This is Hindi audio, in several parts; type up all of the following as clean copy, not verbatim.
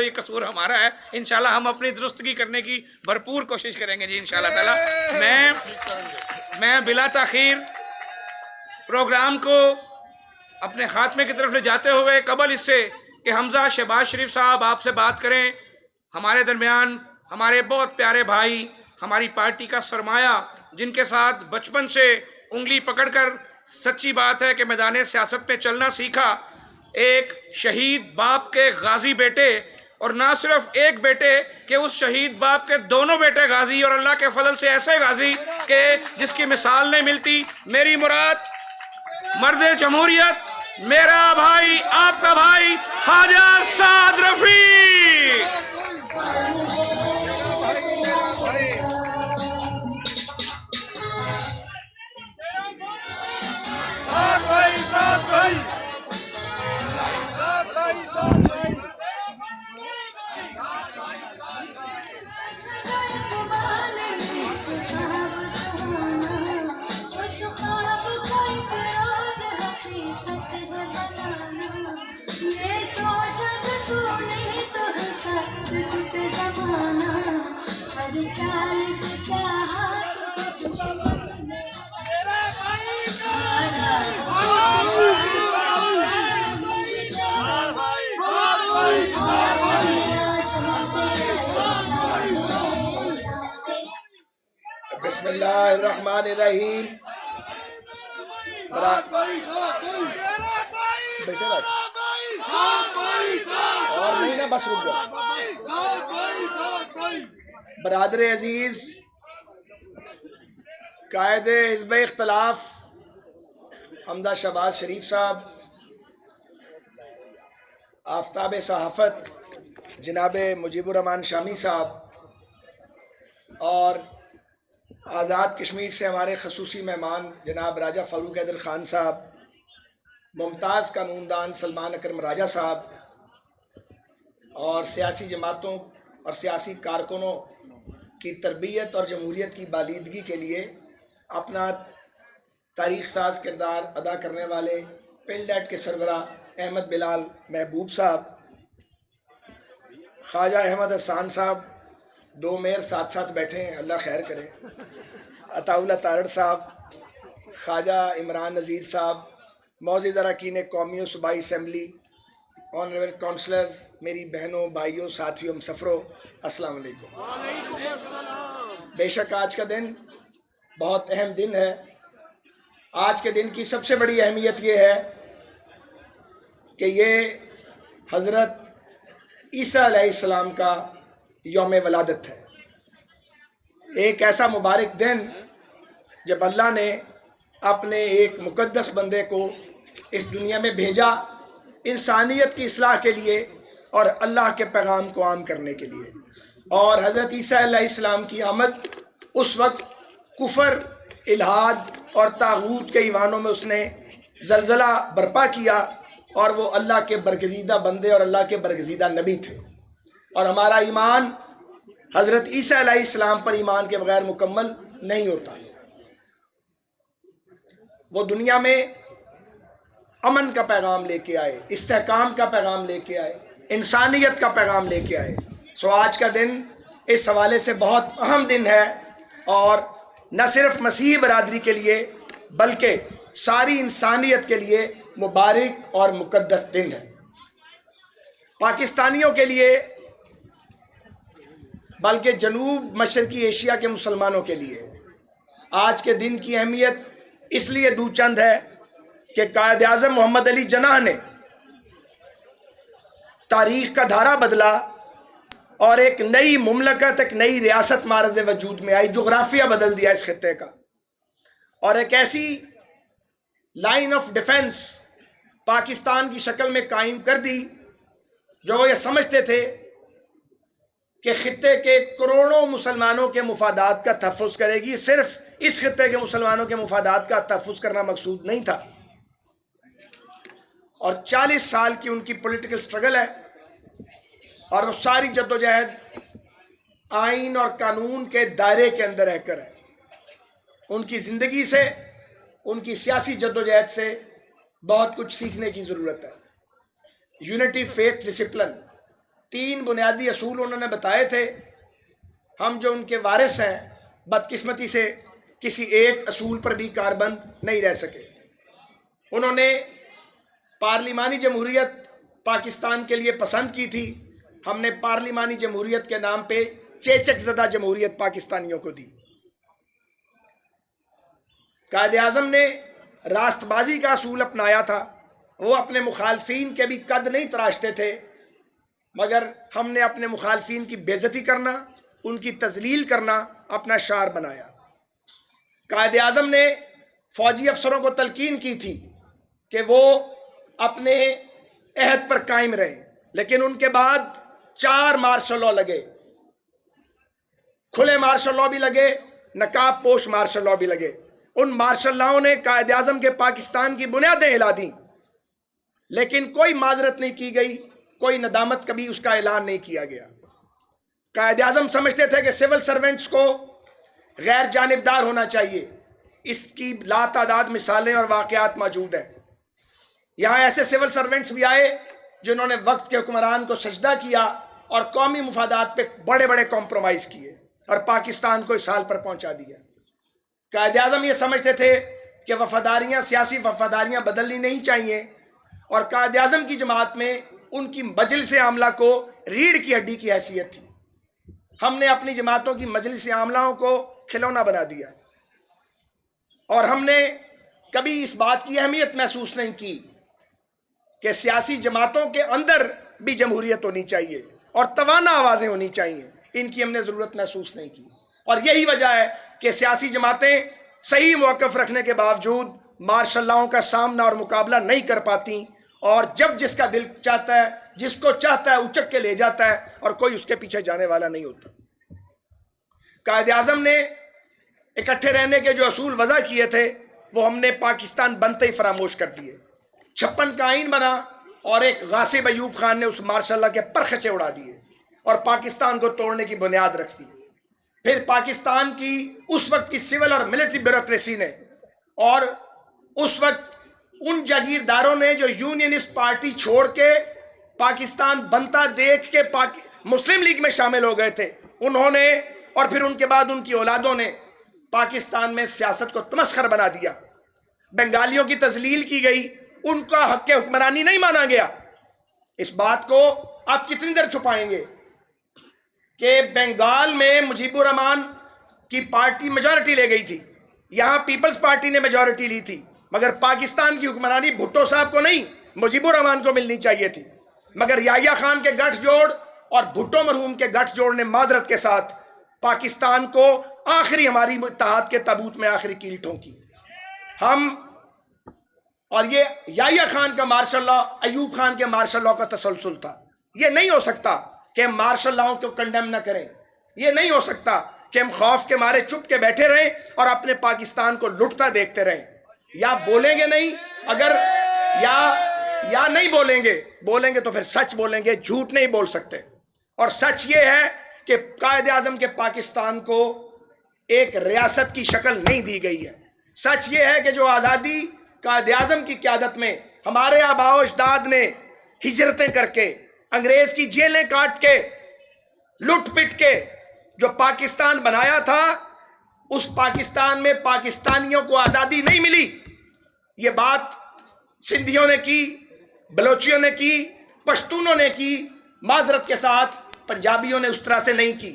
ये कसूर हमारा है। इंशाल्लाह हम अपनी दुरुस्तगी करने की भरपूर कोशिश करेंगे जी इंशाल्लाह ताला। मैं बिला ताखीर प्रोग्राम को अपने खात्मे की तरफ ले जाते हुए कबल इससे कि हमजा शहबाज शरीफ साहब आपसे बात करें, हमारे दरमियान हमारे बहुत प्यारे भाई, हमारी पार्टी का सरमाया, जिनके साथ बचपन से उंगली पकड़कर सच्ची बात है कि मैदान सियासत में चलना सीखा, एक शहीद बाप के गाजी बेटे, और ना सिर्फ एक बेटे कि उस शहीद बाप के दोनों बेटे गाजी, और अल्लाह के फजल से ऐसे गाजी के जिसकी मिसाल नहीं मिलती। मेरी मुराद मर्द जमहूरियत, मेरा भाई, आपका भाई ख्वाजा साद रफीक। बिस्मिल्लाहिर्रहमानिर्रहीम। और नहीं ना, बस रुक जाओ। बरादर अजीज, कायदे हिज़्ब इख्तिलाफ हमजा शहबाज शरीफ साहब, आफ्ताब सहाफ़त जनाब मुजीबुर रहमान शामी साहब, और आज़ाद कश्मीर से हमारे खसूसी मेहमान जनाब राजा फ़ारूक हैदर ख़ान साहब, मुमताज़ कानूनदान सलमान अकरम राजा साहब, और सियासी जमातों और सियासी कारकुनों की तरबियत और जमहूरियत की बालिदगी के लिए अपना तारीख़ साज किरदार अदा करने वाले पिलडेट के सरबरा अहमद बिलाल महबूब साहब, ख्वाजा अहमद हसान साहब, दो मेयर साथ साथ बैठे हैं, अल्लाह खैर करे, अताउल्ला तारड़ साहब, ख्वाजा इमरान नज़ीर साहब, मौजूद अरकान कौमी सूबाई असम्बली, ऑनरेबल काउंसलर्स, मेरी बहनों, भाइयों, साथियों, मुसफ़रों, अस्सलाम वालेकुम। बेशक आज का दिन बहुत अहम दिन है। आज के दिन की सबसे बड़ी अहमियत ये है कि ये हज़रत ईसा अलैहिस्सलाम का यौम वलादत है। एक ऐसा मुबारक दिन जब अल्लाह ने अपने एक मुक़द्दस बंदे को इस दुनिया में भेजा, इंसानियत की इस्लाह के लिए और अल्लाह के पैगाम को आम करने के लिए। और हज़रत ईसा अलैहिस्सलाम की आमद उस वक्त कुफर, इल्हाद और तागूत के ईवानों में उसने ज़लज़ला बर्पा किया, और वो अल्लाह के बरगज़ीदा बंदे और अल्लाह के बरगज़ीदा नबी थे। और हमारा ईमान हज़रत ईसा अलैहिस्सलाम पर ईमान के बगैर मुकम्मल नहीं होता। वो दुनिया में अमन का पैगाम लेके आए, इस्तेहकाम का पैगाम लेके आए, इंसानियत का पैगाम लेके आए। सो आज का दिन इस हवाले से बहुत अहम दिन है, और न सिर्फ मसीही बरादरी के लिए बल्कि सारी इंसानियत के लिए मुबारक और मुक़द्दस दिन है। पाकिस्तानियों के लिए बल्कि जनूब मशरक़ी एशिया के मुसलमानों के लिए आज के दिन की अहमियत इसलिए दूचंद है कि कायद आज़म मोहम्मद अली जनाह ने तारीख़ का धारा बदला, और एक नई मुमलकत, एक नई रियासत मारज़ वजूद में आई, जोग्राफिया बदल दिया इस खित्ते का, और एक ऐसी लाइन ऑफ डिफेंस पाकिस्तान की शक्ल में कायम कर दी जो वो ये समझते थे कि खित्ते के करोड़ों मुसलमानों के मुफादात का तहफ़्फ़ुज़ करेगी। सिर्फ इस खित्ते के मुसलमानों के मुफादात का तहफ़्फ़ुज़ करना मकसूद नहीं था, और 40 साल की उनकी पॉलिटिकल स्ट्रगल है, और वो सारी जद्दोजहद आइन और कानून के दायरे के अंदर रहकर है। उनकी ज़िंदगी से, उनकी सियासी जद्दोजहद से बहुत कुछ सीखने की ज़रूरत है। यूनिटी, फेथ, डिसिप्लिन, 3 बुनियादी असूल उन्होंने बताए थे। हम जो उनके वारिस हैं, बदकिस्मती से किसी एक असूल पर भी कारबंद नहीं रह सके। उन्होंने पार्लिमानी जमहूरियत पाकिस्तान के लिए पसंद की थी। हमने पार्लिमानी जमहूरियत के नाम पे चेचक ज़दा जमहूरियत पाकिस्तानियों को दी। कायदे आज़म ने रास्तबाजी का असूल अपनाया था। वो अपने मुखालफीन के भी कद नहीं तराशते थे, मगर हमने अपने मुखालफीन की बेइज्जती करना, उनकी तजलील करना अपना शार बनाया। कायदे आज़म ने फ़ौजी अफसरों को तलकीन की थी कि वो अपने अहद पर कायम रहे, लेकिन उनके बाद 4 मार्शल लॉ लगे। खुले मार्शल लॉ भी लगे, नकाब पोश मार्शल लॉ भी लगे। उन मार्शल लॉ ने कायदे आज़म के पाकिस्तान की बुनियादें हिला दी, लेकिन कोई माजरत नहीं की गई, कोई नदामत कभी उसका ऐलान नहीं किया गया। कायदे आज़म समझते थे कि सिविल सर्वेंट्स को गैर जानिबदार होना चाहिए। इसकी लातादाद मिसालें और वाक़यात मौजूद हैं। यहाँ ऐसे सिविल सर्वेंट्स भी आए जिन्होंने वक्त के हुक्मरान को सजदा किया और कौमी मुफादात पे बड़े बड़े कॉम्प्रोमाइज़ किए और पाकिस्तान को इस हाल पर पहुँचा दिया। कायदे आज़म ये समझते थे कि वफादारियाँ, सियासी वफादारियाँ बदलनी नहीं चाहिए, और कायदे आज़म की जमात में उनकी मजलिस आमला को रीढ़ की हड्डी की हैसियत थी। हमने अपनी जमातों की मजलिस आमलाओं को खिलौना बना दिया, और हमने कभी इस बात की अहमियत महसूस नहीं की कि सियासी जमातों के अंदर भी जमहूरियत होनी चाहिए और तवाना आवाज़ें होनी चाहिए। इनकी हमने ज़रूरत महसूस नहीं की, और यही वजह है कि सियासी जमातें सही मौक़िफ़ रखने के बावजूद मार्शल लॉ का सामना और मुकाबला नहीं कर पाती, और जब जिसका दिल चाहता है, जिसको चाहता है, उचक के ले जाता है, और कोई उसके पीछे जाने वाला नहीं होता। कायदे आज़म ने इकट्ठे रहने के जो असूल वज़ा किए थे, वो हमने पाकिस्तान बनते ही फरामोश कर दिए। 56 का आइन बना, और एक गासिब अयूब खान ने उस मार्शल लॉ के परखचे उड़ा दिए और पाकिस्तान को तोड़ने की बुनियाद रख दी। फिर पाकिस्तान की उस वक्त की सिविल और मिलिट्री ब्यूरोक्रेसी ने, और उस वक्त उन जागीरदारों ने जो यूनियनिस्ट पार्टी छोड़ के पाकिस्तान बनता देख के मुस्लिम लीग में शामिल हो गए थे, उन्होंने, और फिर उनके बाद उनकी औलादों ने पाकिस्तान में सियासत को तमस्खर बना दिया। बंगालियों की तजलील की गई, उनका हक हुक्मरानी नहीं माना गया। इस बात को आप कितनी देर छुपाएंगे कि बंगाल में मुजीबुर रहमान की पार्टी मेजॉरिटी ले गई थी, यहां पीपल्स पार्टी ने मेजॉरिटी ली थी, मगर पाकिस्तान की हुक्मरानी भुट्टो साहब को नहीं, मुजीबुर रहमान को मिलनी चाहिए थी। मगर याह्या खान के गठजोड़ और भुट्टो मरहूम के गठजोड़ ने माजरत के साथ पाकिस्तान को आखिरी, हमारी इत्तेहाद के ताबूत में आखिरी कील ठोंकी। हम, और ये याह्या खान का मार्शल लॉ अयूब खान के मार्शल लॉ का तसलसल था। ये नहीं हो सकता कि हम मार्शल लॉ को कंडेम ना करें। ये नहीं हो सकता कि हम खौफ के मारे चुप के बैठे रहें और अपने पाकिस्तान को लुटता देखते रहें। या बोलेंगे नहीं, अगर या नहीं बोलेंगे तो फिर सच बोलेंगे, झूठ नहीं बोल सकते। और सच ये है कि कायदे आज़म के पाकिस्तान को एक रियासत की शक्ल नहीं दी गई है। सच ये है कि जो आज़ादी कायदे आज़म की क़यादत में हमारे आबाओ अजदाद ने हिजरतें करके, अंग्रेज़ की जेलें काट के, लुट पिट के जो पाकिस्तान बनाया था, उस पाकिस्तान में पाकिस्तानियों को आज़ादी नहीं मिली। ये बात सिंधियों ने की, बलोचियों ने की, पश्तूनों ने की, माजरत के साथ पंजाबियों ने उस तरह से नहीं की।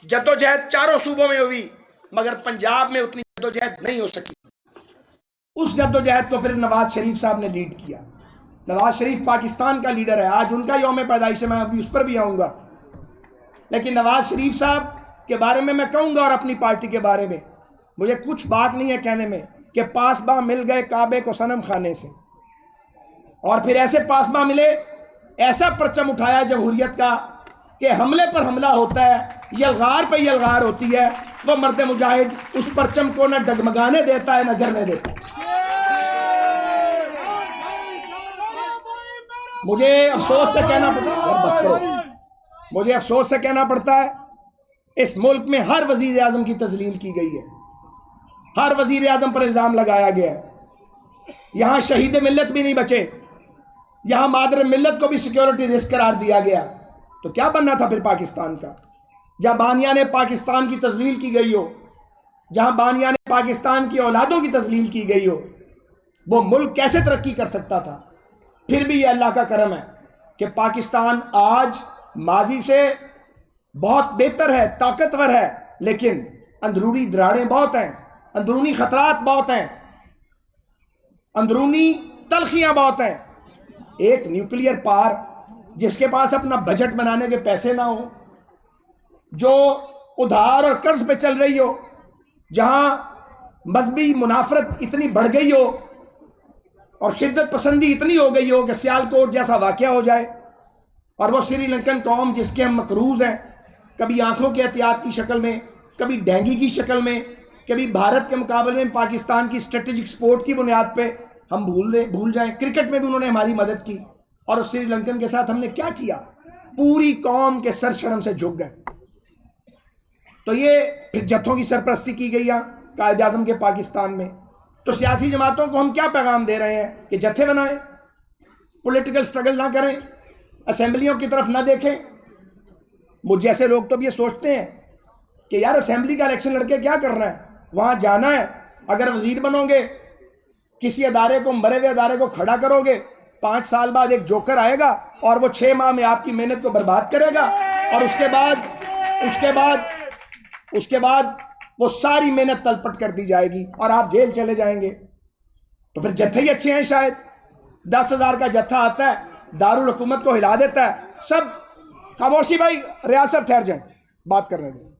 जद्दोजहद चारों सूबों में हुई, मगर पंजाब में उतनी जद्दोजहद नहीं हो सकी। उस जद्दोजहद को फिर नवाज शरीफ साहब ने लीड किया। नवाज शरीफ पाकिस्तान का लीडर है, आज उनका यौम पैदाइश है, मैं अभी उस पर भी आऊँगा। लेकिन नवाज शरीफ साहब के बारे में मैं कहूँगा, और अपनी पार्टी के बारे में मुझे कुछ बात नहीं है कहने में कि पासबा मिल गए काबे को सनम खाने से, और फिर ऐसे पासबा मिले, ऐसा परचम उठाया जमहूरियत का कि हमले पर हमला होता है, यलगार पर यलगार होती है, वो मर्द मुजाहिद उस परचम को न डगमगाने देता है न गिरने देता है। मुझे अफसोस से कहना पड़ता है, बस करो, मुझे अफसोस से कहना पड़ता है, इस मुल्क में हर वजीर आजम की तजलील की गई है, हर वजीर आजम पर इल्ज़ाम लगाया गया है। यहाँ शहीद मिल्लत भी नहीं बचे, यहाँ मादर मिल्लत को भी सिक्योरिटी रिस्क करार दिया गया। तो क्या बनना था फिर पाकिस्तान का? जहां बानियाने पाकिस्तान की तजलील की गई हो, जहां बानियाने पाकिस्तान की औलादों की तजलील की गई हो, वो मुल्क कैसे तरक्की कर सकता था? फिर भी ये अल्लाह का करम है कि पाकिस्तान आज माजी से बहुत बेहतर है, ताकतवर है, लेकिन अंदरूनी दरारें बहुत हैं, अंदरूनी खतरात बहुत हैं, अंदरूनी तलखियां बहुत हैं। एक न्यूक्लियर पावर जिसके पास अपना बजट बनाने के पैसे ना हो, जो उधार और कर्ज पे चल रही हो, जहां मजहबी मुनाफरत इतनी बढ़ गई हो और शिद्दत पसंदी इतनी हो गई हो कि सियालकोट जैसा वाकया हो जाए, और वो श्रीलंकन कौम जिसके हम मकरूज हैं, कभी आंखों के एहतियात की शक्ल में, कभी डेंगी की शक्ल में, कभी भारत के मुकाबले में पाकिस्तान की स्ट्रेटेजिक सपोर्ट की बुनियाद पे हम भूल जाएं। क्रिकेट में भी उन्होंने हमारी मदद की, और उस श्रीलंकन के साथ हमने क्या किया? पूरी कौम के सर शर्म से झुक गए। तो ये फिर जत्थों की सरपरस्ती की गई यहाँ कायदे आज़म के पाकिस्तान में। तो सियासी जमातों को हम क्या पैगाम दे रहे हैं कि जत्थे बनाएं, पॉलिटिकल स्ट्रगल ना करें, असेंबलियों की तरफ ना देखें। मुझ जैसे लोग तो अब ये सोचते हैं कि यार असेंबली का इलेक्शन लड़के क्या करना है, वहाँ जाना है, अगर वजीर बनोगे, किसी अदारे को, मरे हुए अदारे को खड़ा करोगे, 5 साल बाद एक जोकर आएगा और वो 6 माह में आपकी मेहनत को बर्बाद करेगा, और उसके बाद वो सारी मेहनत तलपट कर दी जाएगी और आप जेल चले जाएंगे। तो फिर जत्थे ही अच्छे हैं शायद। 10,000 का जत्था आता है, दारुल हुकूमत को हिला देता है, सब खामोशी भाई, रियासत ठहर जाए, बात करने दें।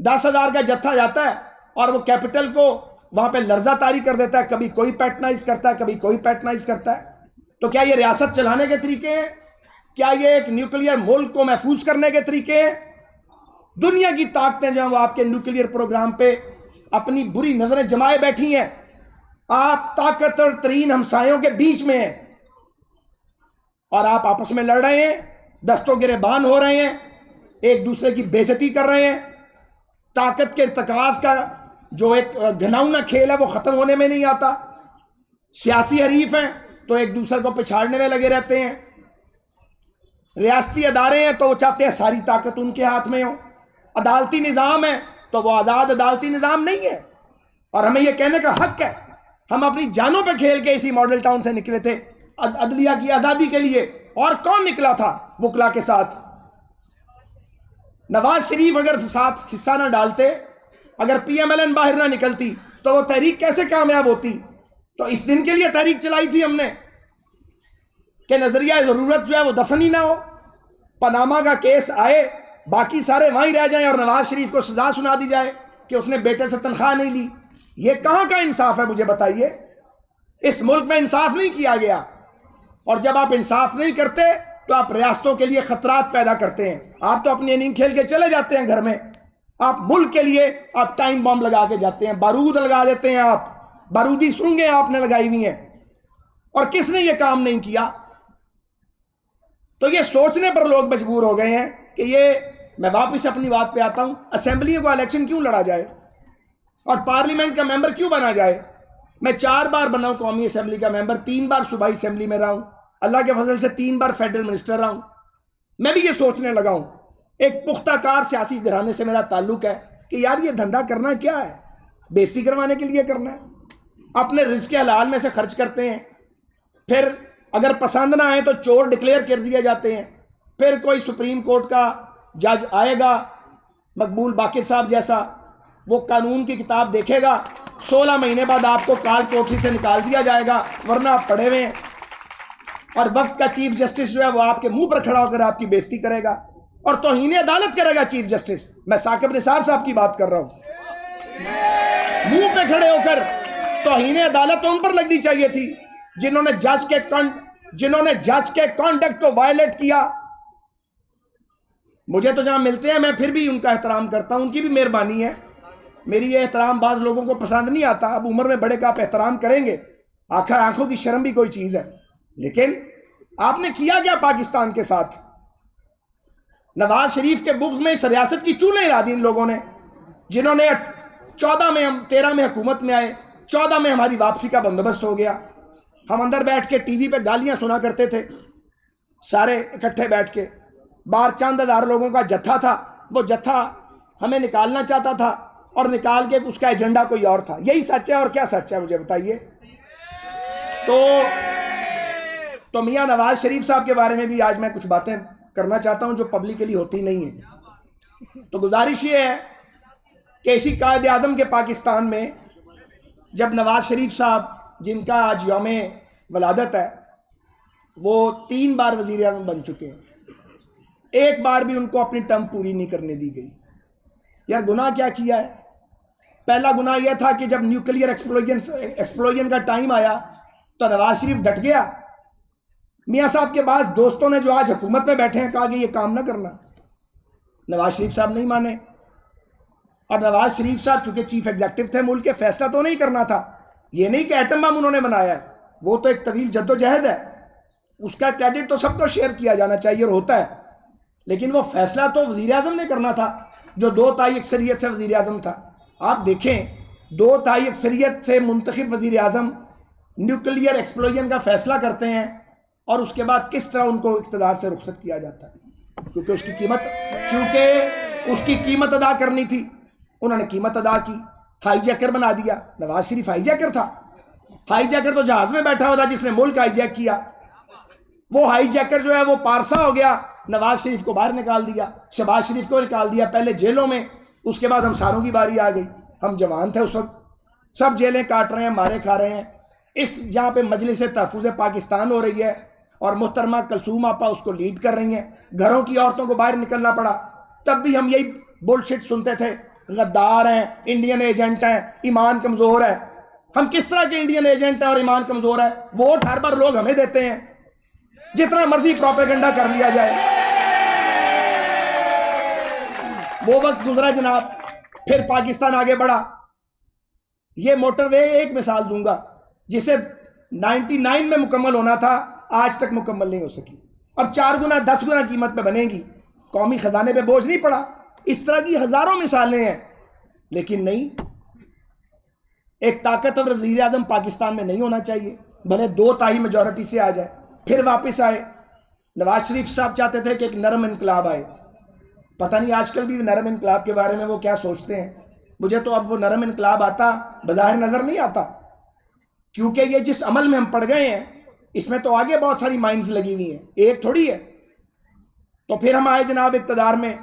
10,000 का जत्था जाता है और वो कैपिटल को वहां पे लर्जा तारी कर देता है, कभी कोई पैटर्नाइज करता है, कभी कोई पैटर्नाइज करता है। तो क्या ये रियासत चलाने के तरीके हैं? क्या ये एक न्यूक्लियर मुल्क को महफूज करने के तरीके हैं? दुनिया की ताकतें जो हैं वो आपके न्यूक्लियर प्रोग्राम पे अपनी बुरी नजरें जमाए बैठी हैं। आप ताकतवर तरीन हमसायों के बीच में हैं और आप आपस में लड़ रहे हैं, दस्तों गिरेबान हो रहे हैं, एक दूसरे की बेइज्जती कर रहे हैं। ताकत के इर्तिकाज का जो एक घिनौना खेल है वो खत्म होने में नहीं आता। सियासी हरीफ हैं तो एक दूसरे को पिछाड़ने में लगे रहते हैं। रियासती अदारे हैं तो वो चाहते हैं सारी ताकत उनके हाथ में हो। अदालती निज़ाम है तो वो आज़ाद अदालती निज़ाम नहीं है, और हमें ये कहने का हक है। हम अपनी जानों पे खेल के इसी मॉडल टाउन से निकले थे अदलिया की आज़ादी के लिए, और कौन निकला था वकला के साथ? नवाज शरीफ अगर साथ हिस्सा ना डालते, अगर PMLN बाहर ना निकलती, तो वो तहरीक कैसे कामयाब होती? तो इस दिन के लिए तहरीक चलाई थी हमने कि नजरिया जरूरत जो है वो दफन ही ना हो, पनामा का केस आए, बाकी सारे वहीं रह जाएं और नवाज शरीफ को सजा सुना दी जाए कि उसने बेटे से तनख्वाह नहीं ली। ये कहां का इंसाफ है, मुझे बताइए। इस मुल्क में इंसाफ नहीं किया गया, और जब आप इंसाफ नहीं करते तो आप रियासतों के लिए खतरात पैदा करते हैं। आप तो अपनी इनिंग खेल के चले जाते हैं घर में, आप मुल्क के लिए आप टाइम बम लगा के जाते हैं, बारूद लगा देते हैं, आप बारूदी सुरंगें आपने लगाई हुई हैं, और किसने ये काम नहीं किया? तो ये सोचने पर लोग मजबूर हो गए हैं कि ये, मैं वापस अपनी बात पे आता हूं, असेंबलियों का इलेक्शन क्यों लड़ा जाए और पार्लियामेंट का मेंबर क्यों बना जाए? मैं 4 बार बना हूं कौमी असेंबली का मेंबर, 3 बार सूबाई असेंबली में रहा हूं, अल्लाह के फजल से 3 बार फेडरल मिनिस्टर रहा हूं। मैं भी ये सोचने लगा हूं, एक पुख्ताकार सियासी घराने से मेरा ताल्लुक है कि यार ये धंधा करना क्या है? बेइज्जती करवाने के लिए करना है? अपने रिज़्क़ हलाल में से खर्च करते हैं, फिर अगर पसंद ना आए तो चोर डिक्लेयर कर दिए जाते हैं। फिर कोई सुप्रीम कोर्ट का जज आएगा, मकबूल बाकिर साहब जैसा, वो कानून की किताब देखेगा, 16 महीने बाद आपको काल कोठरी से निकाल दिया जाएगा, वरना आप पड़े हुए हैं। और वक्त का चीफ जस्टिस जो है वो आपके मुंह पर खड़ा होकर आपकी बेइज्जती करेगा और तौहीन अदालत करेगा चीफ जस्टिस। मैं साकिब निसार साहब की बात कर रहा हूं। मुंह पे खड़े होकर तौहीन अदालत उन पर लगनी चाहिए थी जिन्होंने जज के कॉन्डक्ट को वायलेट किया। मुझे तो जहां मिलते हैं मैं फिर भी उनका एहतराम करता हूं, उनकी भी मेहरबानी है। मेरी ये एहतराम बाज लोगों को पसंद नहीं आता। अब उम्र में बड़े का आप एहतराम करेंगे, आखिर आंखों की शर्म भी कोई चीज है। लेकिन आपने किया क्या पाकिस्तान के साथ? नवाज शरीफ के बुग़्ज़ में इस रियासत की चूल्हे हिला दी इन लोगों ने, जिन्होंने 14 में, हम 13 में हुकूमत में आए, 14 में हमारी वापसी का बंदोबस्त हो गया। हम अंदर बैठ के टीवी पे गालियां सुना करते थे, सारे इकट्ठे बैठ के, बाहर चंद हज़ार लोगों का जत्था था, वो जत्था हमें निकालना चाहता था और निकाल के उसका एजेंडा कोई और था। यही सच है और क्या सच है मुझे बताइए। तो मियां नवाज शरीफ साहब के बारे में भी आज मैं कुछ बातें करना चाहता हूं जो पब्लिकली होती नहीं है। तो गुजारिश ये है कि इसी कायदे आज़म के पाकिस्तान में जब नवाज शरीफ साहब, जिनका आज यौम वलादत है, वो 3 बार वज़ीर आज़म बन चुके हैं, एक बार भी उनको अपनी टर्म पूरी नहीं करने दी गई। यार गुनाह क्या किया है? पहला गुनाह यह था कि जब न्यूक्लियर एक्सप्लोजन का टाइम आया तो नवाज शरीफ डट गया। मियाँ साहब के पास दोस्तों ने जो आज हुकूमत में बैठे हैं कहा कि ये काम ना करना, नवाज शरीफ साहब नहीं माने। और नवाज शरीफ साहब चूंकि चीफ एग्जेक्टिव थे मुल्क के, फैसला तो नहीं करना था। ये नहीं कि एटम बम उन्होंने बनाया है, वो तो एक तवील जद्दोजहद है, उसका क्रेडिट तो सबको शेयर किया जाना चाहिए और होता है, लेकिन वो फैसला तो वज़ीर आज़म ने करना था जो 2/3 अक्सरियत से वज़ीर आज़म था। आप देखें 2/3 अक्सरियत से मुंतखब वज़ीर आज़म न्यूक्लियर एक्सप्लोजन का फैसला करते हैं और उसके बाद किस तरह उनको इक़्तिदार से रुखसत किया जाता है, क्योंकि उसकी कीमत अदा करनी थी। उन्होंने कीमत अदा की, हाईजैकर बना दिया। नवाज शरीफ हाईजैकर था? हाईजैकर तो जहाज में बैठा हुआ था जिसने मुल्क हाईजैक किया। वो हाईजैकर जो है वो पारसा हो गया, नवाज शरीफ को बाहर निकाल दिया, शहबाज शरीफ को निकाल दिया, पहले जेलों में, उसके बाद हम सारों की बारी आ गई। हम जवान थे उस वक्त, सब जेलें काट रहे हैं, मारे खा रहे हैं। इस जहाँ पे मजलिस तहफ़्फ़ुज़ पाकिस्तान हो रही है और मुहतरमा कलसूम आपा उसको लीड कर रही हैं, घरों की औरतों को बाहर निकलना पड़ा, तब भी हम यही बुलशिट सुनते थे, गद्दार हैं, इंडियन एजेंट हैं, ईमान कमज़ोर है। हम किस तरह के इंडियन एजेंट हैं और ईमान कमज़ोर है? वोट हर बार लोग हमें देते हैं, जितना मर्जी प्रोपेगेंडा कर लिया जाए। वो वक्त गुजरा जनाब, फिर पाकिस्तान आगे बढ़ा। ये मोटरवे एक मिसाल दूंगा, जिसे 99 में मुकम्मल होना था, आज तक मुकम्मल नहीं हो सकी। अब 4 गुना 10 गुना कीमत पे बनेगी, कौमी खजाने पे बोझ नहीं पड़ा। इस तरह की हजारों मिसालें हैं, लेकिन नहीं, एक ताकतवर वज़ीर आज़म पाकिस्तान में नहीं होना चाहिए, भले 2/3 मेजॉरिटी से आ जाए। फिर वापस आए, नवाज शरीफ साहब चाहते थे कि एक नरम इनकलाब आए। पता नहीं आजकल भी नरम इनकलाब के बारे में वो क्या सोचते हैं। मुझे तो अब वो नरम इनकलाब आता बज़ाहिर नज़र नहीं आता, क्योंकि ये जिस अमल में हम पड़ गए हैं इसमें तो आगे बहुत सारी माइंड्स लगी हुई हैं, एक थोड़ी है। तो फिर हम आए जनाब इक़्तिदार में,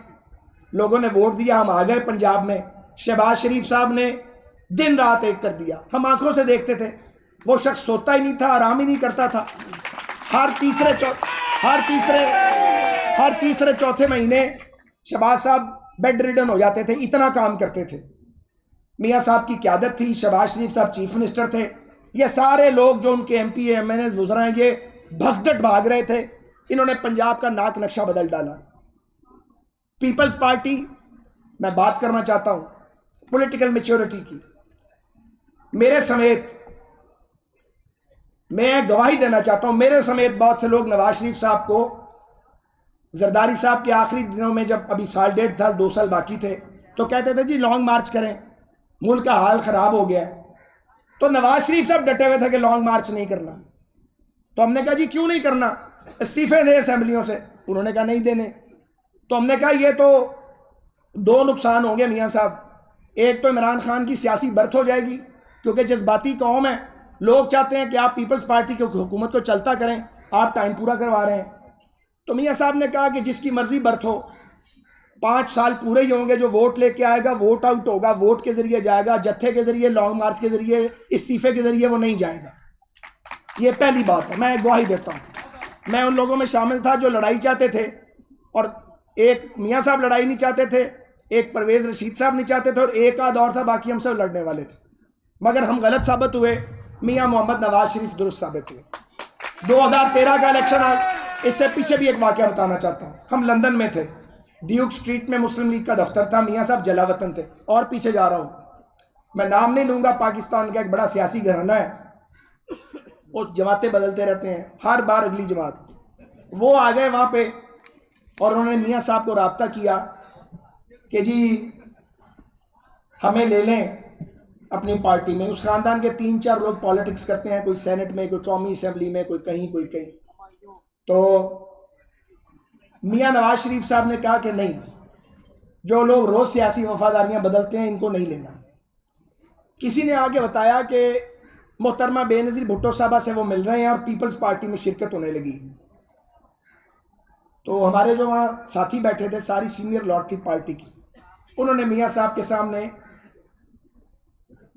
लोगों ने वोट दिया, हम आ गए पंजाब में। शहबाज शरीफ साहब ने दिन रात एक कर दिया, हम आंखों से देखते थे। वो शख्स सोता ही नहीं था, आराम ही नहीं करता था। हर तीसरे चौथे महीने शहबाज साहब बेड रिडन हो जाते थे, इतना काम करते थे। मियाँ साहब की क़यादत थी, शहबाज शरीफ साहब चीफ मिनिस्टर थे, ये सारे लोग जो उनके MP MNA गुजरा हैं ये भगदड़ भाग रहे थे। इन्होंने पंजाब का नाक नक्शा बदल डाला। पीपल्स पार्टी, मैं बात करना चाहता हूं पॉलिटिकल मैच्योरिटी की, मेरे समेत, मैं गवाही देना चाहता हूं, मेरे समेत बहुत से लोग नवाज शरीफ साहब को, जरदारी साहब के आखिरी दिनों में जब अभी 1.5 साल 2 साल बाकी थे, तो कहते थे जी लॉन्ग मार्च करें, मुल्क का हाल खराब हो गया है। तो नवाज शरीफ साहब डटे हुए थे कि लॉन्ग मार्च नहीं करना। तो हमने कहा जी क्यों नहीं करना, इस्तीफे दे असेंबलियों से। उन्होंने कहा नहीं देने। तो हमने कहा ये तो 2 नुकसान होंगे मियाँ साहब, एक तो इमरान खान की सियासी बर्थ हो जाएगी, क्योंकि जज्बाती कौम है, लोग चाहते हैं कि आप पीपल्स पार्टी की हुकूमत को चलता करें, आप टाइम पूरा करवा रहे हैं। तो मियाँ साहब ने कहा कि जिसकी मर्जी बर्थ हो, 5 साल पूरे ही होंगे, जो वोट लेके आएगा वोट आउट होगा, वोट के जरिए जाएगा, जत्थे के जरिए, लॉन्ग मार्च के जरिए, इस्तीफे के जरिए वो नहीं जाएगा। ये पहली बात है, मैं गवाही देता हूँ। मैं उन लोगों में शामिल था जो लड़ाई चाहते थे, और एक मियाँ साहब लड़ाई नहीं चाहते थे, एक परवेज रशीद साहब नहीं चाहते थे, और एक आध और था, बाकी हम सब लड़ने वाले थे। मगर हम गलत साबित हुए, मियाँ मोहम्मद नवाज शरीफ दुरुस्त साबित हुए। 2013 का इलेक्शन, इससे पीछे भी एक वाकया बताना चाहता हूँ। हम लंदन में थे, ड्यूक स्ट्रीट में मुस्लिम लीग का दफ्तर था, मियाँ साहब जलावतन थे। और पीछे जा रहा हूँ, मैं नाम नहीं लूँगा, पाकिस्तान का एक बड़ा सियासी घराना है, वो जमातें बदलते रहते हैं, हर बार अगली जमात। वो आ गए वहाँ पे और उन्होंने मियाँ साहब को राब्ता किया कि जी हमें ले लें अपनी पार्टी में। उस ख़ानदान के 3-4 लोग पॉलिटिक्स करते हैं, कोई सेनेट में, कोई कौमी असेंबली में, कोई कहीं कोई कहीं। तो मियाँ नवाज शरीफ साहब ने कहा कि नहीं, जो लोग रोज़ सियासी वफादारियाँ बदलते हैं इनको नहीं लेना। किसी ने आगे बताया कि मोहतरमा बेनज़ीर भुट्टो साहबा से वो मिल रहे हैं और पीपल्स पार्टी में शिरकत होने लगी। तो हमारे जो वहाँ साथी बैठे थे, सारी सीनियर लॉर्ड थी पार्टी की, उन्होंने मियाँ साहब के सामने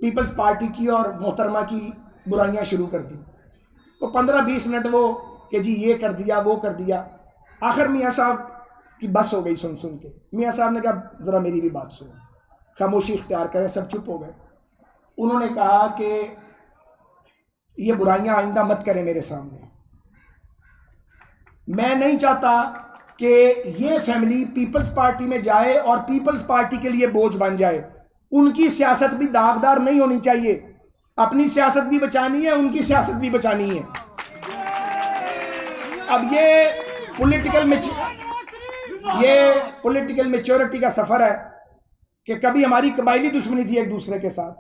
पीपल्स पार्टी की और मोहतरमा की बुराइयाँ शुरू कर दी। तो 15-20 मिनट वो कि जी ये कर दिया वो कर दिया। आखिर मियाँ साहब की बस हो गई सुन सुन के। मियाँ साहब ने कहा ज़रा मेरी भी बात सुनो, खामोशी इख्तियार करें। सब चुप हो गए। उन्होंने कहा कि ये बुराइयां आइंदा मत करें मेरे सामने। मैं नहीं चाहता कि ये फैमिली पीपल्स पार्टी में जाए और पीपल्स पार्टी के लिए बोझ बन जाए। उनकी सियासत भी दागदार नहीं होनी चाहिए। अपनी सियासत भी बचानी है, उनकी सियासत भी बचानी है। अब ये पॉलिटिकल मैच्योरिटी का सफर है कि कभी हमारी कबायली दुश्मनी थी एक दूसरे के साथ,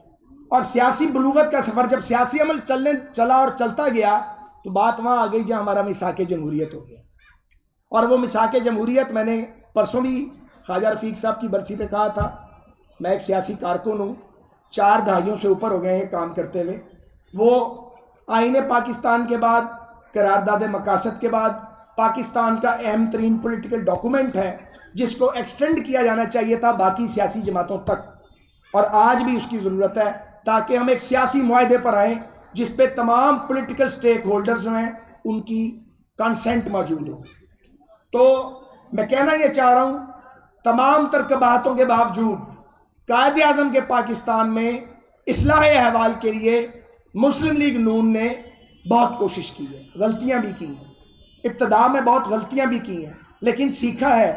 और सियासी बलूगत का सफर जब सियासी अमल चला और चलता गया तो बात वहां आ गई जहां हमारा मिसाके जमहूरियत हो गया। और वो मिसाके जमहूरियत, मैंने परसों भी ख्वाजा रफीक साहब की बरसी पे कहा था, मैं एक सियासी कारकुन हूँ, 4 दहाइयों से ऊपर हो गए हैं काम करते हुए। वो आईने पाकिस्तान के बाद, करारदाद मकासद के बाद पाकिस्तान का अहम तरीन पोलिटिकल डॉक्यूमेंट है जिसको एक्सटेंड किया जाना चाहिए था बाकी सियासी जमातों तक, और आज भी उसकी ज़रूरत है ताकि हम एक सियासी मुआहदे पर आएँ जिस पे तमाम पॉलिटिकल स्टेक होल्डर्स जो हैं उनकी कंसेंट मौजूद हो। तो मैं कहना ये चाह रहा हूँ, तमाम तरकबातों के बावजूद कायदे आज़म के पाकिस्तान में इस्लाह अहवाल के लिए मुस्लिम लीग नून ने बहुत कोशिश की है, गलतियाँ भी की हैं, इब्तदा में बहुत गलतियाँ भी की हैं, लेकिन सीखा है।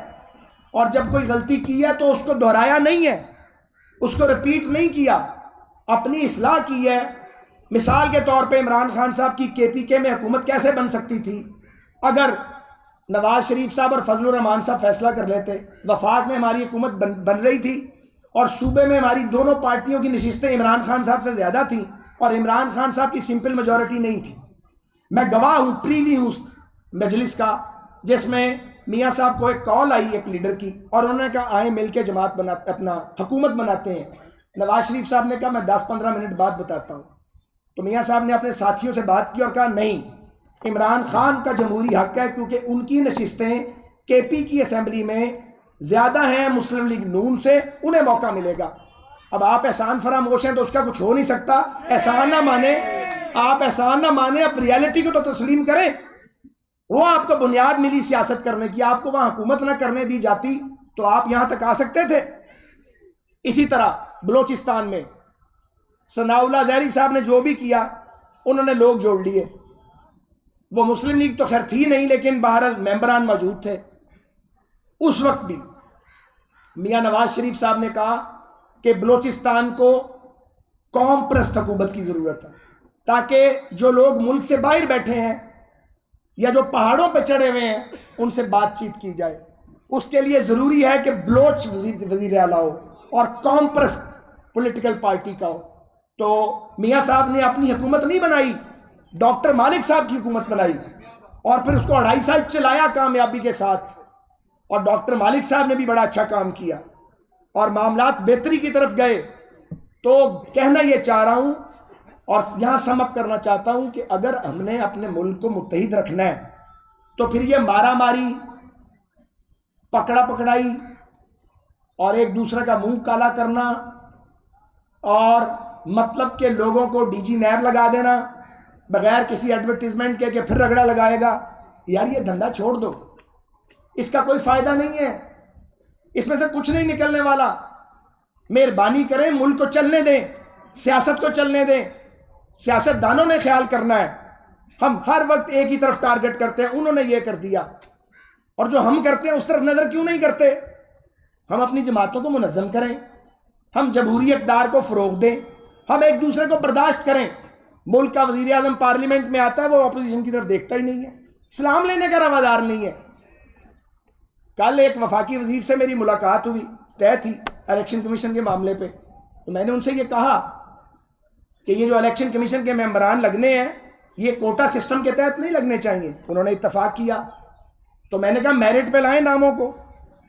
और जब कोई गलती की है तो उसको दोहराया नहीं है, उसको रिपीट नहीं किया, अपनी इस्लाह की है। मिसाल के तौर पे इमरान खान साहब की KPK में हुकूमत कैसे बन सकती थी अगर नवाज शरीफ साहब और फजलुर रहमान साहब फैसला कर लेते। वफाक में हमारी हुकूमत बन रही थी और सूबे में हमारी दोनों पार्टियों की नशिस्तें इमरान खान साहब से ज़्यादा थी और इमरान खान साहब की सिंपल मेजॉरिटी नहीं थी। मैं गवाह हूँ, प्रीवी हूँ उस मजलिस का जिसमें मियाँ साहब को एक कॉल आई एक लीडर की और उन्होंने कहा आए मिल के जमात बनाते, अपना हुकूमत बनाते हैं। नवाज शरीफ साहब ने कहा मैं 10-15 मिनट बाद बताता हूँ। तो मियाँ साहब ने अपने साथियों से बात की और कहा नहीं, इमरान खान का जमहूरी हक है क्योंकि उनकी नशिस्तें KP की असेंबली में ज़्यादा हैं मुस्लिम लीग नून से, उन्हें मौका मिलेगा। अब आप एहसान फरामोश हैं तो उसका कुछ हो नहीं सकता। एहसान ना माने, आप एहसान ना माने, आप रियलिटी को तो तस्लीम करें। वो आपको बुनियाद मिली सियासत करने की, आपको वहाँ हुकूमत ना करने दी जाती तो आप यहाँ तक आ सकते थे। इसी तरह बलोचिस्तान में सनाउल्लाह ज़हरी साहब ने जो भी किया, उन्होंने लोग जोड़ लिए। वो मुस्लिम लीग तो खैर थी नहीं, लेकिन बहरहाल मेंबरान मौजूद थे। उस वक्त भी मियाँ नवाज शरीफ साहब ने कहा कि बलोचिस्तान को कौम परस्त हुकूमत की ज़रूरत है ताकि जो लोग मुल्क से बाहर बैठे हैं या जो पहाड़ों पर चढ़े हुए हैं उनसे बातचीत की जाए। उसके लिए ज़रूरी है कि बलोच वज़ीर आला हो और कौम परस्त पॉलिटिकल पार्टी का हो। तो मियाँ साहब ने अपनी हुकूमत नहीं बनाई, डॉक्टर मालिक साहब की हुकूमत बनाई और फिर उसको 2.5 साल चलाया कामयाबी के साथ। और डॉक्टर मालिक साहब ने भी बड़ा अच्छा काम किया और मामलात बेहतरी की तरफ गए। तो कहना ये चाह रहा हूँ और यहाँ समअप करना चाहता हूँ कि अगर हमने अपने मुल्क को मुत्तहिद रखना है तो फिर ये मारा मारी, पकड़ा पकड़ाई और एक दूसरे का मुंह काला करना और मतलब के लोगों को DG नैब लगा देना बगैर किसी एडवर्टीजमेंट के फिर रगड़ा लगाएगा, यार ये धंधा छोड़ दो, इसका कोई फायदा नहीं है, इसमें से कुछ नहीं निकलने वाला। मेहरबानी करें, मुल्क को चलने दें, सियासत को चलने दें। सियासतदानों ने ख्याल करना है। हम हर वक्त एक ही तरफ टारगेट करते हैं, उन्होंने ये कर दिया, और जो हम करते हैं उस तरफ नजर क्यों नहीं करते। हम अपनी जमातों को मुनज़्ज़म करें, हम जमहूरी इक़्तिदार को फ़रोग़ दें, हम एक दूसरे को बर्दाश्त करें। मुल्क का वज़ीर आज़म पार्लियामेंट में आता है, वो अपोजिशन की तरफ देखता ही नहीं है, सलाम लेने का रवादार नहीं है। कल एक वफाकी वज़ीर से मेरी मुलाकात हुई, तय थी इलेक्शन कमीशन के मामले पे, तो मैंने उनसे ये कहा कि ये जो इलेक्शन कमीशन के मेंबरान लगने हैं ये कोटा सिस्टम के तहत नहीं लगने चाहिए। उन्होंने इत्तफाक किया। तो मैंने कहा मेरिट पे लाएं नामों को,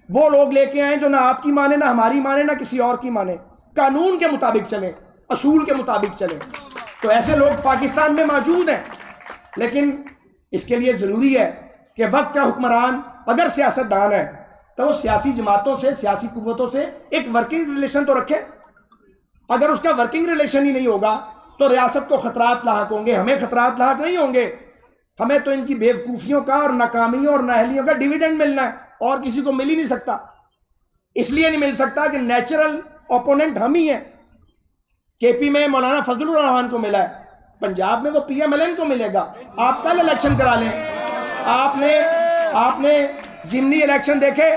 वो लोग लेके आए जो ना आपकी माने, ना हमारी माने, ना किसी और की माने, कानून के मुताबिक चले, असूल के मुताबिक चले। तो ऐसे लोग पाकिस्तान में मौजूद हैं, लेकिन इसके लिए ज़रूरी है कि वक्त का हुक्मरान अगर सियासतदान है तो वो सियासी जमातों से, सियासी कुव्वतों से एक वर्किंग रिलेशन तो रखे। अगर उसका वर्किंग रिलेशन ही नहीं होगा तो रियासत को खतरात लाहक होंगे, हमें खतरात लाहक नहीं होंगे। हमें तो इनकी बेवकूफ़ियों का और नाकामियों और नाअहलियों का डिविडेंड मिलना है, और किसी को मिल ही नहीं सकता। इसलिए नहीं मिल सकता कि नेचुरल ओपोनेंट हम ही हैं। केपी में मौलाना फजलुर रहमान को मिला है, पंजाब में वो PMLN को मिलेगा। आप कल इलेक्शन करा लें। आपने जिमनी इलेक्शन देखे,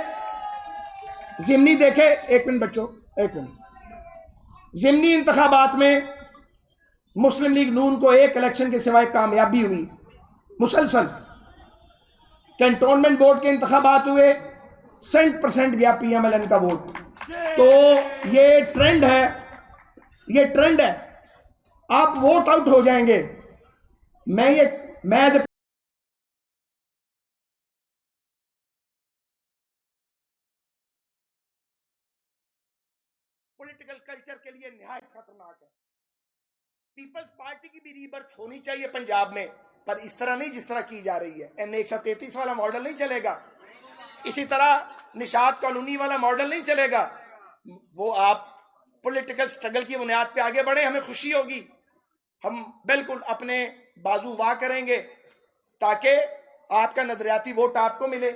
जिमनी देखे, एक मिनट बच्चों, एक मिनट। जिमनी इंतखाबात में मुस्लिम लीग नून को एक इलेक्शन के सिवाय कामयाबी हुई मुसलसल। कैंटोनमेंट बोर्ड के इंतखाबात हुए, 100% गया PMLN का वोट। तो ये ट्रेंड है, ये ट्रेंड है। आप वोट आउट हो जाएंगे। मैं पॉलिटिकल कल्चर के लिए निहायत खतरनाक है। पीपल्स पार्टी की भी रीबर्थ होनी चाहिए पंजाब में, पर इस तरह नहीं जिस तरह की जा रही है। NA 133 वाला मॉडल नहीं चलेगा, इसी तरह निशात कॉलोनी वाला मॉडल नहीं चलेगा। वो आप पॉलिटिकल स्ट्रगल की बुनियाद पे आगे बढ़े, हमें खुशी होगी। हम बिल्कुल अपने बाजू वाह करेंगे ताकि आपका नजरियाती वोट आपको मिले,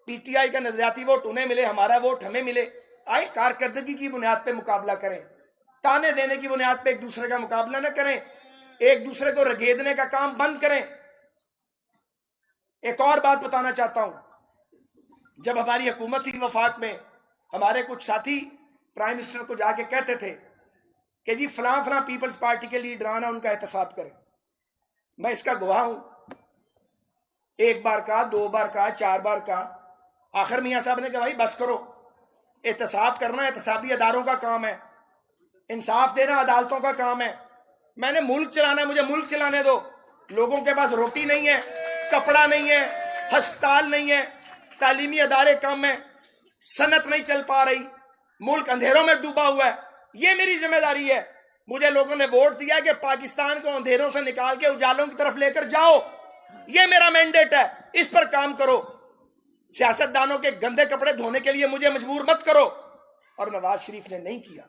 PTI का नजरियाती वोट उन्हें मिले, हमारा वोट हमें मिले। आए कारकर्दगी की बुनियाद पे मुकाबला करें, ताने देने की बुनियाद पे एक दूसरे का मुकाबला न करें, एक दूसरे को रगेदने का काम बंद करें। एक और बात बताना चाहता हूं, जब हमारी हुकूमत थी वफाक में, हमारे कुछ साथी प्राइम मिनिस्टर को जाके कहते थे कि जी फलां फलां पीपल्स पार्टी के लीडरान है, उनका एहतसाब करें। मैं इसका गवाह हूं, एक बार का, 2 बार का, 4 बार का। आखिर मियां साहब ने कहा भाई बस करो, एहतसाब करना एहतसाबी अदारों का काम है, इंसाफ देना अदालतों का काम है। मैंने मुल्क चलाना है, मुझे मुल्क चलाने दो। लोगों के पास रोटी नहीं है, कपड़ा नहीं है, अस्पताल नहीं है, तालीमी अदारे कम है, सनत नहीं चल पा रही, मुल्क अंधेरों में डूबा हुआ है। ये मेरी जिम्मेदारी है। मुझे लोगों ने वोट दिया कि पाकिस्तान को अंधेरों से निकाल के उजालों की तरफ लेकर जाओ। ये मेरा मैंडेट है, इस पर काम करो। सियासतदानों के गंदे कपड़े धोने के लिए मुझे मजबूर मत करो। और नवाज शरीफ ने नहीं किया,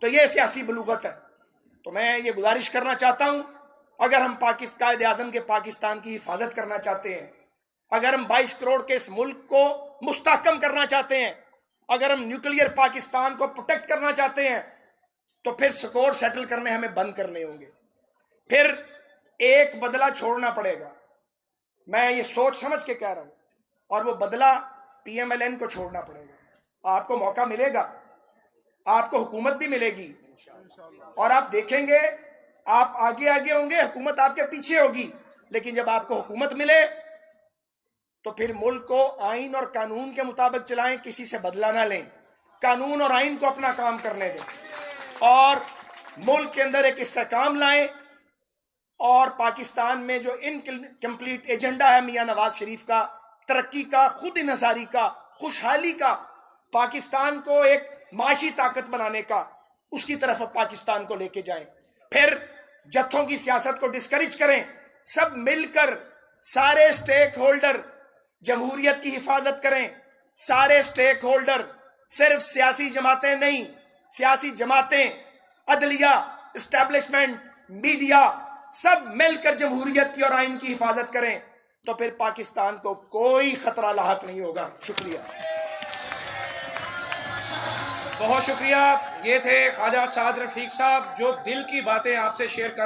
तो ये सियासी बलूगत है। तो मैं ये गुजारिश करना चाहता हूं, अगर हम कायदे आजम के पाकिस्तान की हिफाजत करना चाहते हैं, अगर हम 22 करोड़ के इस मुल्क को मुस्तहकम करना चाहते हैं, अगर हम न्यूक्लियर पाकिस्तान को प्रोटेक्ट करना चाहते हैं, तो फिर स्कोर सेटल करने हमें बंद करने होंगे। फिर एक बदला छोड़ना पड़ेगा। मैं ये सोच समझ के कह रहा हूं, और वो बदला PMLN को छोड़ना पड़ेगा। आपको मौका मिलेगा, आपको हुकूमत भी मिलेगी, और आप देखेंगे आप आगे आगे होंगे, हुकूमत आपके पीछे होगी। लेकिन जब आपको हुकूमत मिले तो फिर मुल्क को आइन और कानून के मुताबिक चलाएं, किसी से बदला ना लें, कानून और आइन को अपना काम करने दें, और मुल्क के अंदर एक इस्तेहकाम लाएं। और पाकिस्तान में जो इनकम्प्लीट एजेंडा है मियां नवाज शरीफ का, तरक्की का, खुद इन्हसारी का, खुशहाली का, पाकिस्तान को एक माशी ताकत बनाने का, उसकी तरफ पाकिस्तान को लेके जाएं। फिर जत्थों की सियासत को डिस्करेज करें, सब मिलकर सारे स्टेक होल्डर जमहूरियत की हिफाजत करें। सारे स्टेक होल्डर, सिर्फ सियासी जमातें नहीं, सियासी जमातें, अदलिया, एस्टेब्लिशमेंट, मीडिया, सब मिलकर जमहूरियत की और आइन की हिफाजत करें, तो फिर पाकिस्तान को कोई खतरा लाहक नहीं होगा। शुक्रिया, बहुत शुक्रिया। ये थे ख्वाजा साद रफीक साहब, जो दिल की बातें आपसे शेयर कर